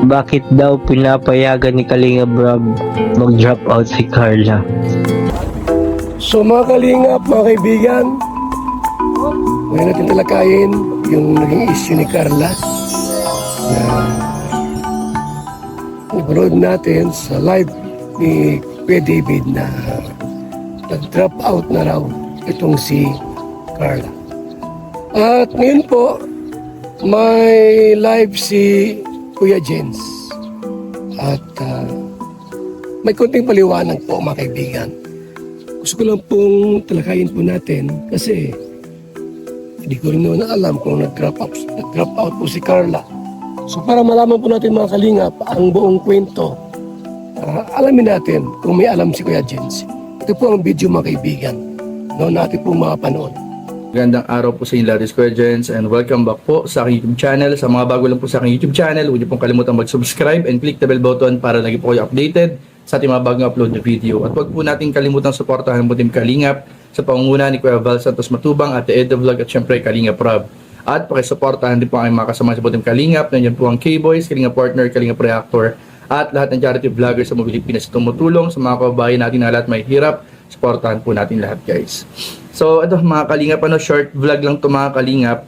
bakit daw pinapayagan ni Kalinga Brab mag-drop out si Carla? So mga kalingap, mga kaibigan, ngayon natin talakayin yung naging issue ni Carla na napanood natin sa live ni Kuya David na nag-drop out na raw itong si Carla. At ngayon po, may live si Kuya Jens. At may konting paliwanag po mga kaibigan. Gusto ko lang pong talakayin po natin kasi hindi ko rin naman alam kung nag-drop out po si Carla. So para malaman po natin mga kalingap ang buong kwento, alamin natin kung may alam si Kuya Jens. Ito po ang video mga kaibigan. Noon natin po mapanood. Magandang araw po sa inyo lahat, Kuya Jens, and welcome back po sa aking YouTube channel. Sa mga bago lang po sa aking YouTube channel, huwag niyo pong kalimutan mag-subscribe and click the bell button para lagi po kayo updated sa ating mga bagong upload na video. At huwag po natin kalimutan suportahan mo Team Kalingap sa pangunguna ni Kuya Val Santos Matubang, Ate Eda Vlog at syempre Kalingap Rob. At pakisuportahan din po ang mga kasama sa Team Kalingap. Nandiyan po ang K-Boys, Kalingap Partner, Kalingap Reactor, at lahat ng charity vloggers sa mga Pilipinas tumutulong sa mga kababayan natin na lahat may hirap. Suportahan po natin lahat, guys. So ito mga kalingap, short vlog lang to mga kalingap.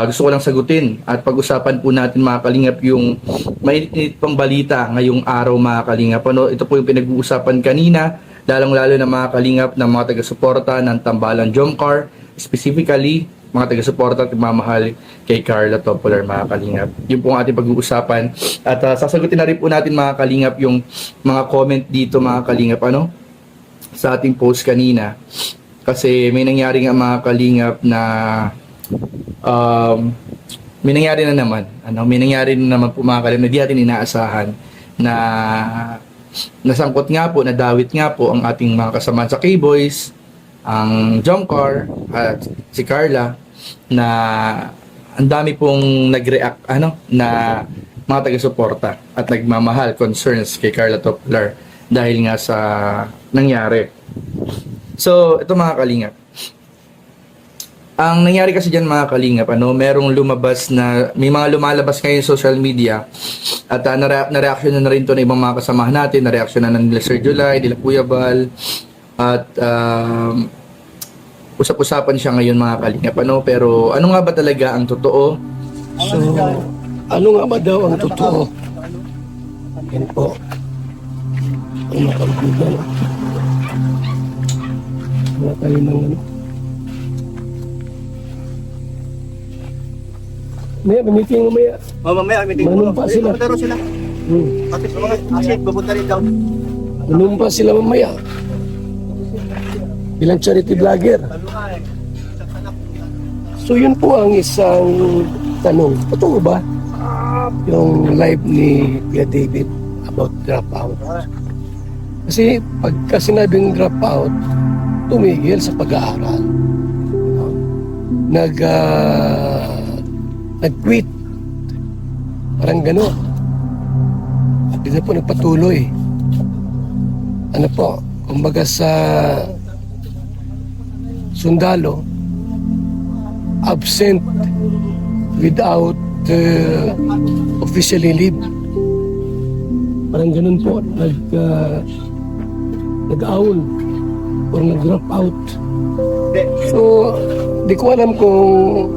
Gusto ko lang sagutin at pag-usapan po natin mga kalingap yung mainit pang balita ngayong araw mga kalingap. Ito po yung pinag-uusapan kanina, lalong-lalo na mga kalingap ng mga taga-suporta ng Tambalan Jomcar, specifically mga taga-suporta at mamahal kay Carla Topolar mga kalingap. Yun po ang ating pag-uusapan at sasagutin na rin po natin mga kalingap yung mga comment dito mga kalingap sa ating post kanina. Kasi may nangyari nga mga kalingap na may nangyari na naman. May nangyari na naman po mga kalingap na di natin inaasahan na nasangkot nga po, nadawit nga po ang ating mga kasama sa K-Boys, ang Jomcar at si Carla, na ang dami pong nag-react na mga taga-suporta at nagmamahal concerns kay Carla Topolar dahil nga sa nangyari. So, ito mga kalingap. Ang nangyari kasi dyan mga kalingap, merong lumabas na, may mga lumalabas ngayon sa social media at na-reaction na rin to ng ibang mga kasamahan natin, na-reaction na nila Sir July, nila Kuya Bal, at usap-usapan siya ngayon mga kalingap. Pero ano nga ba talaga ang totoo? So, ano nga ba daw ang totoo? Yan po. Ang makalimutan. Wala tayo ng meeting mamaya. Mamaya, meeting mo. Manumpa sila. Pupunta sila. Kasi sa mga asit, pupunta rin daw. Manumpa sila mamaya. Bilang charity vlogger. So yun po ang isang tanong. Totoo ba yung live ni Kuya David about dropout? Kasi pagka sinabing dropout, tumigil sa pag-aaral. Nag-quit. Parang gano'n. At dito po nagpatuloy. Kumbaga sa sundalo, absent without officially leave. Parang ganun po, nag-aul or nag-drop out. So, di ko alam kung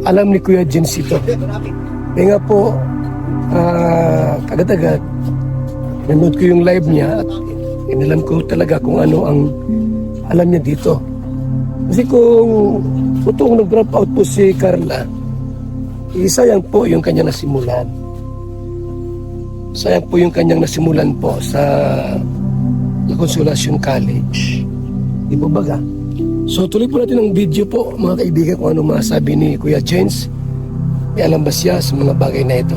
alam ni Kuya Jens ito. Kaya nga po, agad-agad, nanood ko yung live niya at inalam ko talaga kung ano ang alam niya dito. Kasi kung totoong nag-drop out po si Carla, sayang po yung kanyang nasimulan. Sayang po yung kanyang nasimulan po sa Consolation College. Di po baga? So tuloy po natin ang video po mga kaibigan kung ano masabi ni Kuya Jens. May alam ba siya sa mga bagay na ito?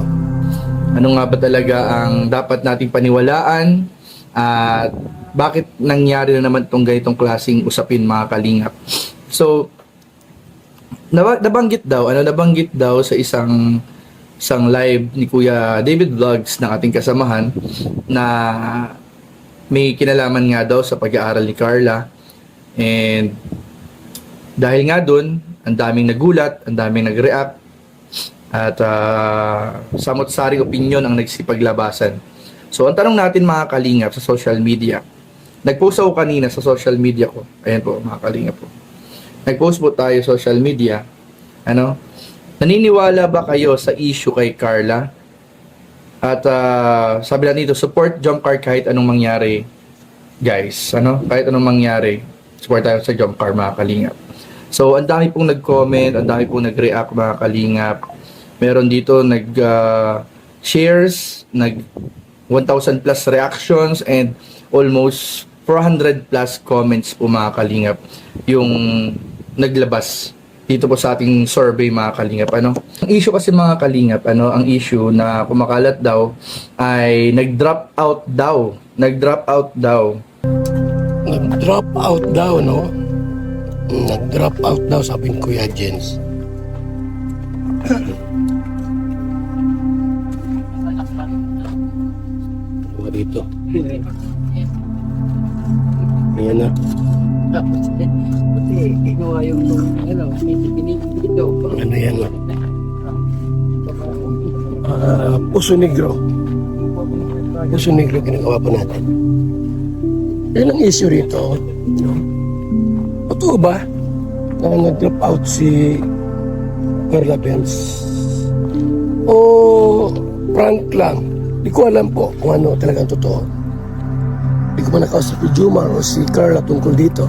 Ano nga ba talaga ang dapat nating paniwalaan at bakit nangyari na naman itong ganitong klaseng usapin mga kalingap? So, nabanggit daw sa isang live ni Kuya David Vlogs ng ating kasamahan na may kinalaman nga daw sa pag-aaral ni Carla. And dahil nga dun, ang daming nagulat, ang daming nag-react. At samot-saring opinion ang nagsipaglabasan. So, ang tanong natin mga kalingap sa social media. Nag-post ako kanina sa social media ko. Ayan po, mga kalingap po. Nag-post po tayo sa social media. Ano? Naniniwala ba kayo sa issue kay Carla? At sabi lang dito, support jump car kahit anong mangyari. Guys, ano? Kahit anong mangyari, support tayo sa jump car, mga kalingap. So, ang dami pong nag-comment, ang dami pong nag-react, mga kalingap. Meron dito nag-shares, 1,000 plus reactions, and almost 400 plus comments po, mga kalingap, yung naglabas dito po sa ating survey, mga kalingap. Ano? Ang issue kasi, mga kalingap, ang issue na kumakalat daw ay nag-drop out daw. Nag-drop out daw. Nag-drop out daw, no? Nag-drop out daw, sabi ni Kuya Jens. Ano dito? Ayan na. Ano yan? Puso Negro. Puso Negro ginagawa po natin. Yan ang issue rito. No? Totoo ba na nag-drop out si Carla Benz? O prank lang? Di ko alam po kung ano talagang totoo. Di ko pa nakausap si Jumar o si Carla tungkol dito.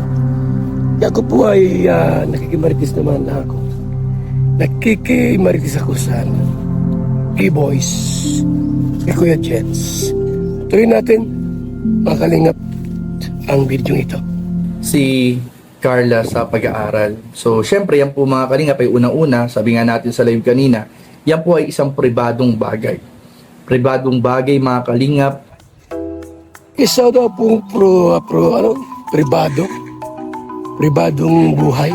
Kaya ako po ay nakikimaritis naman na ako. Nakikimaritis ako sa P-Boys, kay Kuya Jets. Tuloy natin, makalingap ang video ito. Si Carla sa pag-aaral. So, syempre, yan po, mga kalingap, ay unang-una, sabi nga natin sa live kanina, yan po ay isang pribadong bagay. Pribadong bagay, mga kalingap. Isa daw pong pribadong buhay,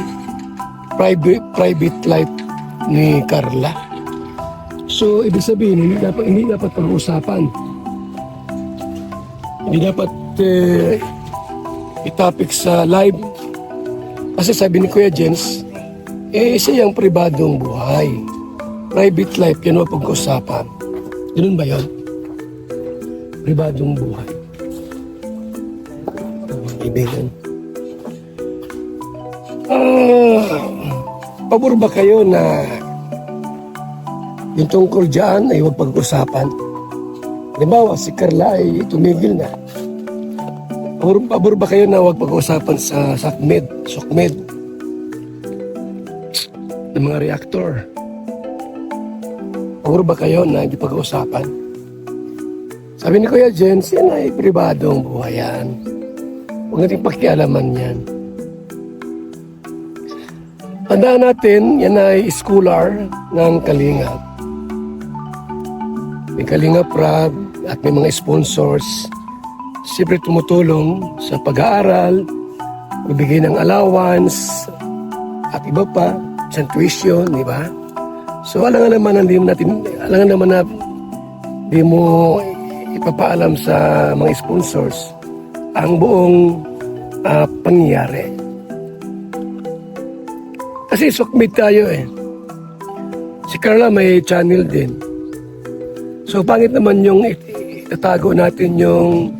private life ni Carla. So, ibig sabihin, hindi dapat pag-uusapan. Hindi dapat i-topic sa live. Kasi sabi ni Kuya Jens, isa yung pribadong buhay. Private life, yan ang pag-uusapan. Ganun ba yun? Pribadong buhay. Ibigan. Pabor ba kayo na yung tungkol dyan ay huwag pag-usapan? Halimbawa, si Carla ay tumigil na. Pabor ba kayo na huwag pag-usapan sa SOCMED ng mga reactor? Pabor ba kayo na hindi pag-usapan? Sabi ni Kuya Jens, yan ay pribadong buhay yan. Huwag natin pakialaman yan. Tandaan natin, yan ay scholar ng Kalingap. May Kalingap Rab at may mga sponsors. Siyempre tumutulong sa pag-aaral, magbigay ng allowance, at iba pa, sa tuition, di ba? So alangan naman na di mo ipapaalam sa mga sponsors ang buong pangyayari. Kasi SOCMED tayo eh. Si Carla may channel din. So pangit naman yung itatago natin yung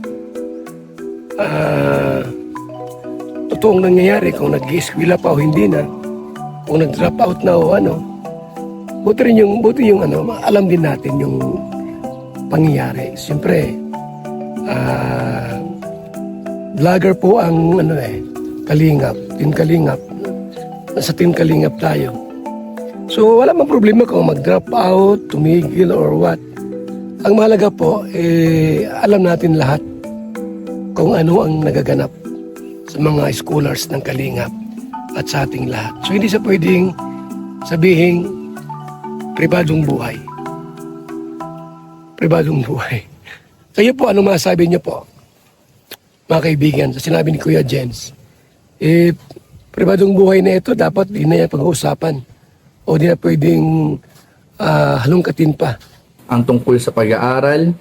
totoong nangyayari kung nag-i-eskwela pa o hindi na, kung nag-drop out na o ano. Buti yung alam din natin yung pangyayari. Siyempre, vlogger po ang Kalingap, Team Kalingap. Nasa Team Kalingap tayo. So wala mang problema kung mag-drop out, tumigil or what. Ang mahalaga po, alam natin lahat kung ano ang nagaganap sa mga scholars ng Kalingap at sa ating lahat. So hindi sa pwedeng sabihin pribadong buhay. Pribadong buhay. Kayo po, anong masasabi niyo po? Mga kaibigan, sa sinabi ni Kuya Jens, pribadong buhay na ito, dapat di na yan pag-uusapan o di na pwedeng halongkatin pa. Ang tungkol sa pag-aaral,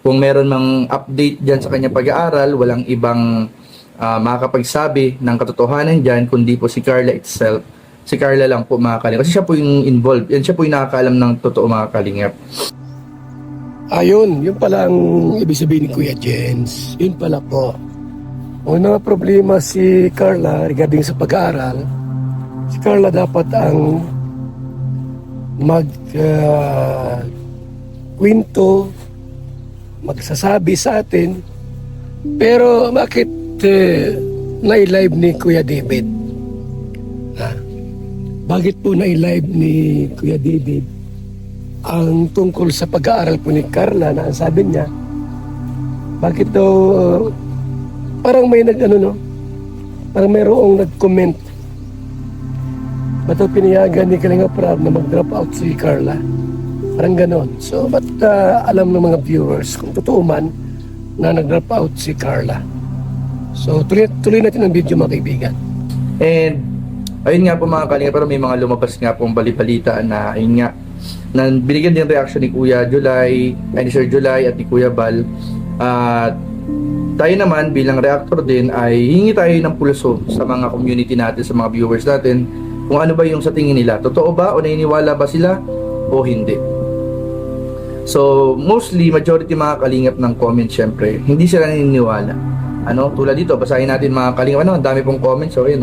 kung meron mang update dyan sa kanya pag-aaral, walang ibang makakapagsabi ng katotohanan dyan, kundi po si Carla itself. Si Carla lang po mga kalingap. Kasi siya po yung involved. Yan siya po yung nakakaalam ng totoo mga kalingap. Ayun, yun pala ang ibig sabihin ni Kuya Jens. Yun pala po. Una problema si Carla regarding sa pag-aaral. Si Carla dapat ang kwento, magsasabi sa atin. Pero bakit na-live ni Kuya David? Bakit po na-live ni Kuya David ang tungkol sa pag-aaral po ni Carla na ang sabi niya, bakit daw parang may parang mayroong nag-comment. Ba't daw pinayagan ni Kalinga Prab na mag-drop out si Carla? Parang ganon. So, ba't alam ng mga viewers kung totoo man na nag-drop out si Carla? So, tuloy natin ang video mga kaibigan. And ayun nga po mga kalingap, pero may mga lumabas nga pong balibalitaan na ayun nga, na binigyan din reaction ni Kuya July, ni Sir July at ni Kuya Bal. At tayo naman bilang reactor din ay hingi tayo ng pulso sa mga community natin, sa mga viewers natin, kung ano ba yung sa tingin nila. Totoo ba o naniniwala ba sila o hindi? So, mostly, majority mga kalingap ng comment, syempre, hindi sila naniniwala. Tulad dito, basahin natin mga kalingap. Ang dami pong comments, so yun,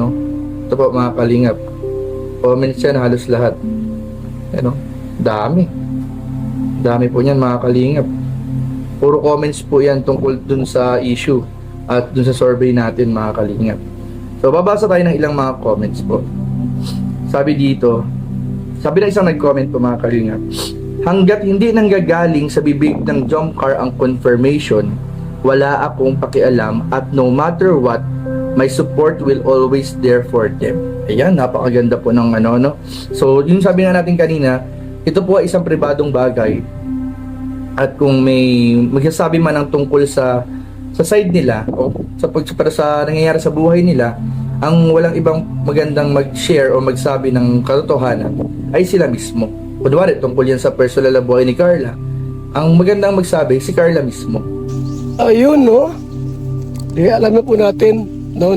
ito po mga kalingap. Comments yan, halos lahat. Dami po niyan mga kalingap. Puro comments po yan tungkol dun sa issue at dun sa survey natin mga kalingap. So, babasa tayo ng ilang mga comments po. Sabi na isang nag-comment po mga kalingap, hanggat hindi nanggagaling sa bibig ng Jomcar ang confirmation, wala akong pakialam at no matter what, my support will always there for them. Ayan, napakaganda po ng So, yung sabi na natin kanina, ito po ay isang pribadong bagay. At kung may magsasabi man ng tungkol sa side nila o para sa nangyayari sa buhay nila, ang walang ibang magandang mag-share o magsabi ng katotohanan ay sila mismo. Kunwari, tungkol yan sa personal na buhay ni Carla, ang magandang magsabi, si Carla mismo. Ayun, alam na po natin, na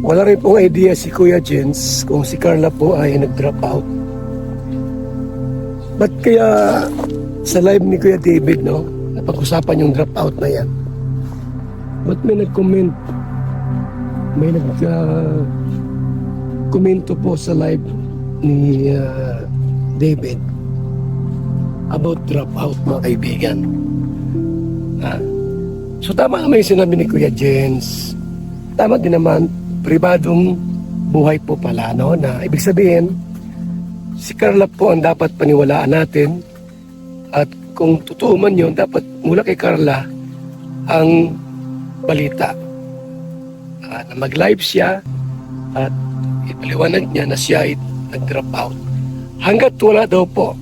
wala rin pong idea si Kuya Jens kung si Carla po ay nag-drop out. Ba't kaya sa live ni Kuya David, napag-usapan yung drop out na yan? Ba't may nag-comment? May nag-komento po sa live ni David about drop out mga kaibigan. So tama naman yung sinabi ni Kuya Jens. Tama din naman, pribadong buhay po pala, na ibig sabihin, si Carla po ang dapat paniwalaan natin at kung totoo man yun, dapat mula kay Carla ang balita. Na mag-live siya at ipaliwanag niya na siya ay nag-drop out. Hanggat wala daw po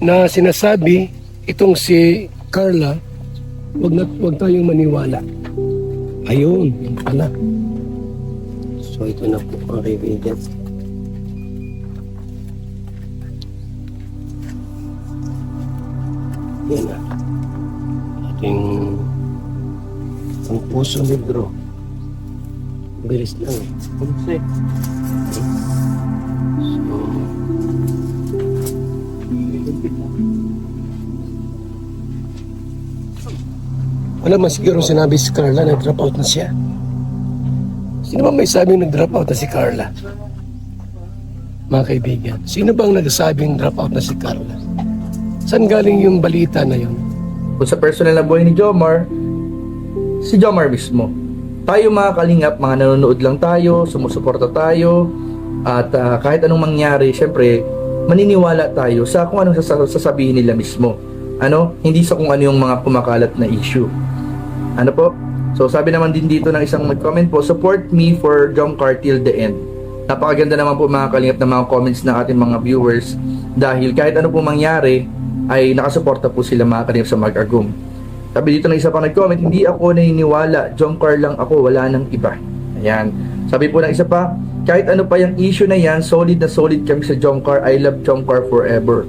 na sinasabi itong si Carla, wag tayong maniwala. Ayun, yun pala. So ito na po mga kaibigan. Yan na. Ating ang puso libro. Bilis lang eh. So, wala man siguro sinabi si Carla na drop out na siya. Sino ba may sabing nag-drop out na si Carla? Mga kaibigan, sino bang nagsabing drop out na si Carla? Saan galing yung balita na yun? Kung sa personal na buhay ni Jomar, si Jomar mismo. Tayo mga kalingap, mga nanonood lang tayo, sumusuporta tayo, at kahit anong mangyari, syempre, maniniwala tayo sa kung anong sasabihin nila mismo. Hindi sa kung ano yung mga kumakalat na issue. So sabi naman din dito ng isang mag-comment po, support me for Jomcar till the end. Napakaganda naman po mga kalingap ng mga comments ng ating mga viewers, dahil kahit ano po mangyari, ay nakasuporta po sila mga kalingap sa Mag-Agum. Sabi dito ng isa pang nag-comment, hindi ako naniniwala, Jomcar lang ako, wala nang iba. Ayan. Sabi po ng isa pa, kahit ano pa yung issue na yan, solid na solid kami sa Jomcar, I love Jomcar forever.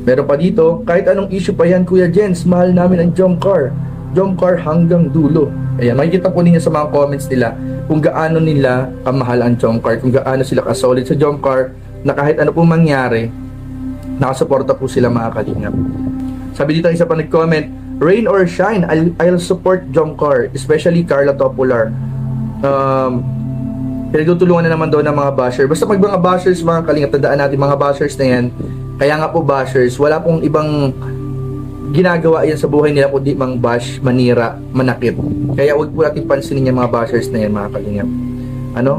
Meron pa dito, kahit anong issue pa yan Kuya Jens, mahal namin ang Jomcar. Jomcar hanggang dulo. Ayan, makikita po ninyo sa mga comments nila kung gaano nila kamahal ang Jomcar, kung gaano sila kasolid sa Jomcar, na kahit ano pong mangyari, nakasuporta po sila mga kalingap. Sabi dito isa pa nag-comment, rain or shine, I'll support Jomcar, especially Carla Topular. Pinagtutulungan na naman daw ng mga bashers. Basta mag mga bashers, mga kalingap, tandaan natin mga bashers na yan. Kaya nga po bashers, wala pong ibang ginagawa yan sa buhay nila kundi mang bash, manira, manakit. Kaya huwag po natin pansinin yung mga bashers na yan, mga kalingap. Ano?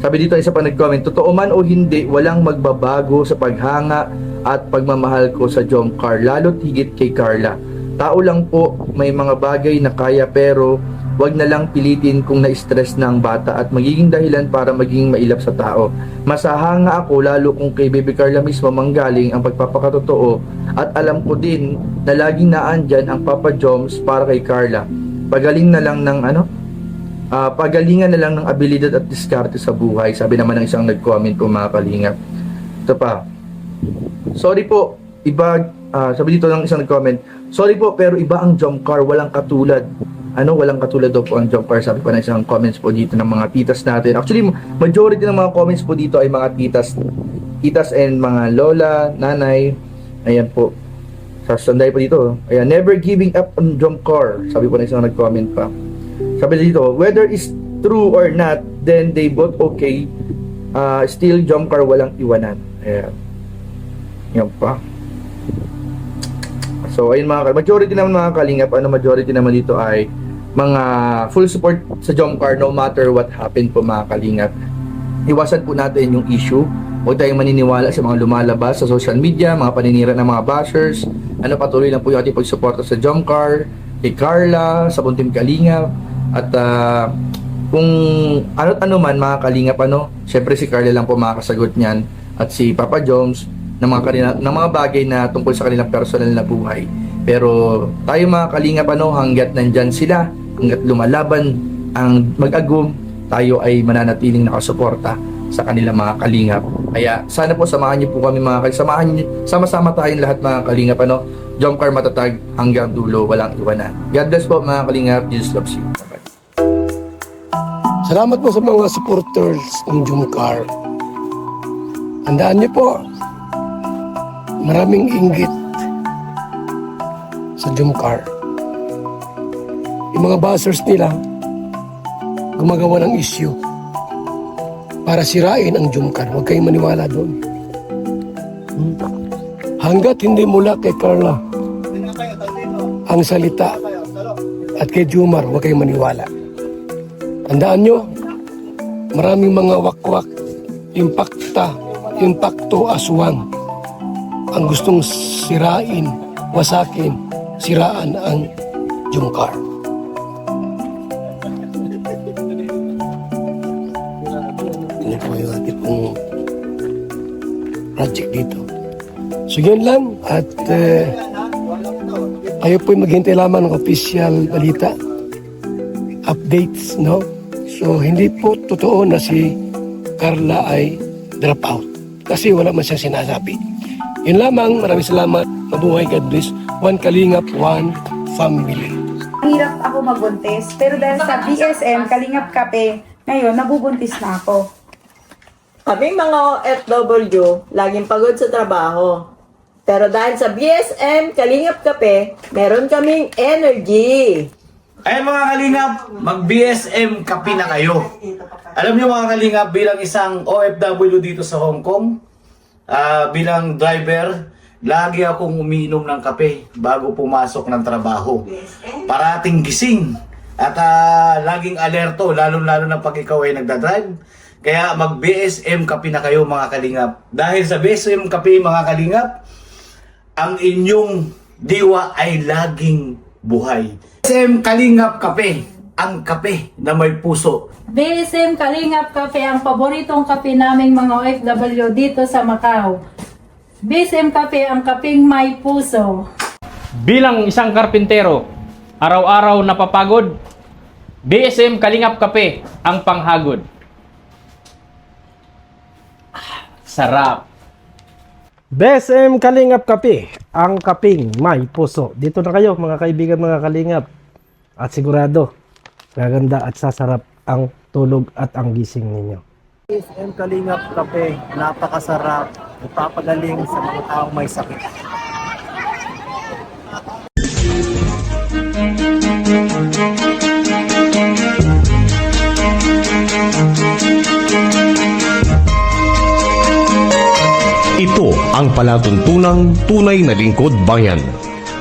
Sabi dito isa pa nag-comment, totoo man o hindi, walang magbabago sa paghanga at pagmamahal ko sa Jomcar, lalo't higit kay Carla. Tao lang po, may mga bagay na kaya pero wag na lang pilitin kung na-stress na ang bata at magiging dahilan para maging mailap sa tao. Masahanga ako lalo kung kay Baby Carla mismo manggaling ang pagpapakatotoo at alam ko din na laging naandyan ang Papa Joms para kay Carla. Pagaling na lang ng pagalingan na lang ng abilidad at diskarte sa buhay. Sabi naman ng isang nag-comment po mga kalingap. Ito pa. Sorry po, sabi dito ng isang nag-comment, sorry po pero iba ang Jomcar, walang katulad. Walang katulad daw po ang Jomcar. Sabi pa na isang comments po dito ng mga titas natin. Actually, majority ng mga comments po dito ay mga titas and mga lola, nanay. Ayan po. Sasanday po dito. Ayan, never giving up on Jomcar. Sabi po na isang nag-comment pa. Sabi dito, whether is true or not, then they both okay. Still, Jomcar walang iwanan. Ayan. Yan pa. So, ayun majority naman mga kalingap, majority naman dito ay mga full support sa Jomcar no matter what happened po mga kalingap. Iwasan po natin yung issue. Huwag tayong maniniwala sa mga lumalabas sa social media, mga paninira ng mga bashers. Patuloy lang po yung ating pagsuporta sa Jomcar, kay Carla, sa Buntim Kalingap. At kung ano man mga kalingap, syempre si Carla lang po makakasagot niyan at si Papa Joms ng mga bagay na tungkol sa kanilang personal na buhay. Pero tayo mga kalingap, hanggat nandyan sila, hanggat lumalaban ang mag-agum, tayo ay mananatiling nakasuporta sa kanilang mga kalingap. Kaya sana po samahan niyo po kami mga kalingap. Sama-sama tayong lahat mga kalingap. Jomcar matatag hanggang dulo, walang iwanan. God bless po mga kalingap. Jesus loves you. Bye-bye. Salamat po sa mga supporters ng Jomcar. Tandaan niyo po, maraming inggit sa Jomcar. Yung mga bashers nila gumagawa ng issue para sirain ang Jomcar. Huwag kayong maniwala doon. Hanggat hindi mula kay Carla ang salita at kay Jomar, huwag kayong maniwala. Tandaan nyo, maraming mga wakwak, impakto aswang ang gustong sirain, wasakin, siraan ang Jomcar. Ini po yung ating pong project dito. So yan lang at kayo po'y maghintay lamang ng official balita, updates, no? So hindi po totoo na si Carla ay drop out kasi wala man siyang sinasabi. Yun lamang, maraming salamat. Mabuhay, God bless. One Kalingap, one family. Hirap ako magbuntis, pero dahil sa BSM, Kalingap Kape, ngayon, nabubuntis na ako. Kaming mga OFW, laging pagod sa trabaho. Pero dahil sa BSM, Kalingap Kape, meron kaming energy. Ay mga kalingap, mag-BSM kape na kayo. Alam niyo mga kalingap, bilang isang OFW dito sa Hong Kong, bilang driver, lagi akong umiinom ng kape bago pumasok ng trabaho. Parating gising at laging alerto, lalo-lalo na pag ikaw ay nagdadrive. Kaya mag-BSM kape na kayo mga kalingap. Dahil sa BSM kape mga kalingap, ang inyong diwa ay laging buhay. BSM Kalingap Kape, ang kape na may puso. BSM Kalingap Kape, ang paboritong kape naming mga OFW dito sa Macau. BSM Kape, ang kapeng may puso. Bilang isang karpintero, araw-araw napapagod, BSM Kalingap Kape, ang panghagod. Sarap. BSM Kalingap Kape, ang kaping may puso. Dito na kayo mga kaibigan, mga kalingap. At sigurado, gaganda at sasarap ang tulog at ang gising ninyo. BSM Kalingap Kape, napakasarap. Ipapagaling sa mga taong may sakit. Ito ang palatuntunang tunay na lingkod bayan.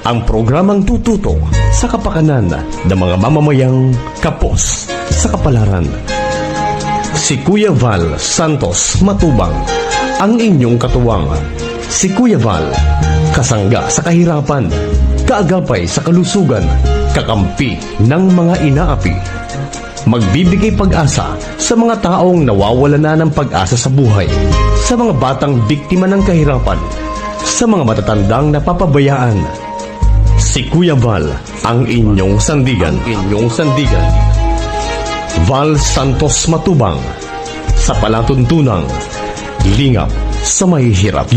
Ang programang tututo sa kapakanan ng mga mamamayang kapos sa kapalaran. Si Kuya Val Santos Matubang, ang inyong katuwang. Si Kuya Val, kasangga sa kahirapan, kaagapay sa kalusugan, kakampi ng mga inaapi. Magbibigay pag-asa sa mga taong nawawala na ng pag-asa sa buhay, sa mga batang biktima ng kahirapan, sa mga matatandang napapabayaan. Si Kuya Val, ang inyong sandigan. Val Santos Matubang, sa palatuntunang lingap sa mahihirap.